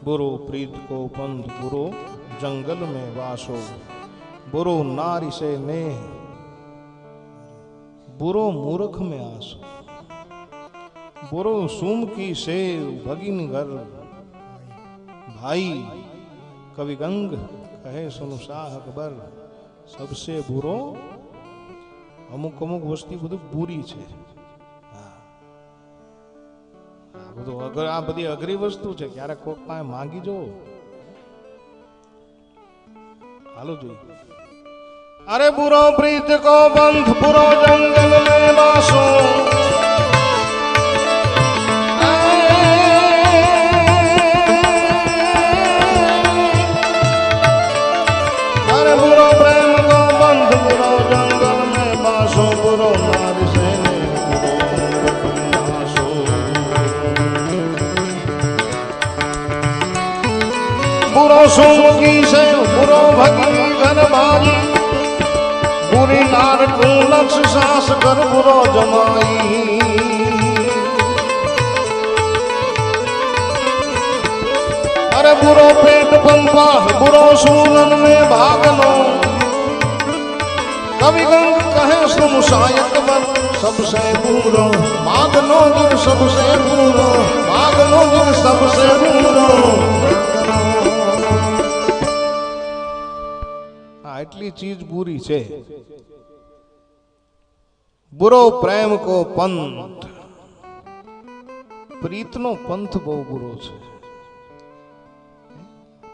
बुरो प्रीत को पंथ बुरो जंगल में वासो बुरो नारी से नेह बुरो मूर्ख में आसो बुरो सूम की सेव भगिन घर भाई कवि गंग कहे सुनु शाह अकबर सबसे बुरो अमुक अमुक वस्ती બધું પૂરી છે બધું અગર આ બધી અઘરી વસ્તુ છે ક્યારેક કોક પાસે માંગી જો હાલો જોઈએ अरे बुरो प्रीत को बंध बुरो जंगल में बासो अरे बुरो प्रेम को बंध बुरो जंगल में बासो बुरो नारी से बुरो मूर्ख में आसो बुरो सोगी से बुरो भगिन घर भाई बुरी नार को लक्ष्य सास कर बुरो जमाई अरे बुरो पेट पंपा बुरो सूरन में भागनो कवि गंग कहे सुन शायक बन सबसे बुरो मागनो जिन सबसे बुरो मागनो जिन सबसे बुरो એટલી ચીજ બુરી છે બુરો પ્રેમ કો પંથ પ્રીતનો પંથ બહુ બુરો છે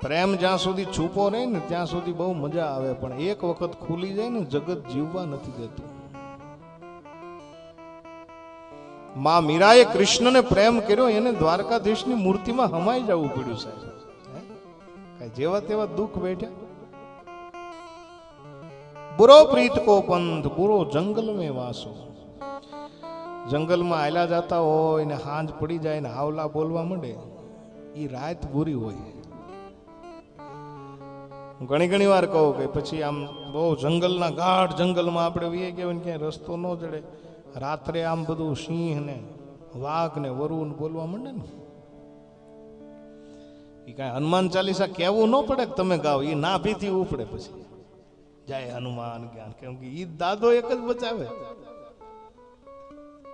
પ્રેમ જ્યાં સુધી છુપો રહે ને ત્યાં સુધી બહુ મજા આવે પણ એક વખત ખુલી જાય ને જગત જીવવા નથી દેતું માં મીરાએ કૃષ્ણને પ્રેમ કર્યો એને દ્વારકાધીશની મૂર્તિમાં હમાઈ જવું પડ્યું સાહેબ જેવા તેવા દુઃખ બેઠ્યા बुरो प्रीत को पंथ बुरो जंगल में वासो जंगल में आयला जाता हो ने हांज पड़ी जाए ने हावला बोलवा मंडे ई रात बुरी होय घणी घणी वार कहूं के पछी आम बहु जंगलना गाढ़ जंगल में आपणे वीए गए ने क्यांय रस्तो न जड़े रात्रे आम बधु सिंह ने वाघ ने वरु ने बोलवा मंडे ने ई कांई हनुमान चालीसा कहेवुं न पड़े के तमे गाओ ई ना भीथी उपड़े पछी जय हनुमान ज्ञान क्योंकि ये दादो एक ज बचावे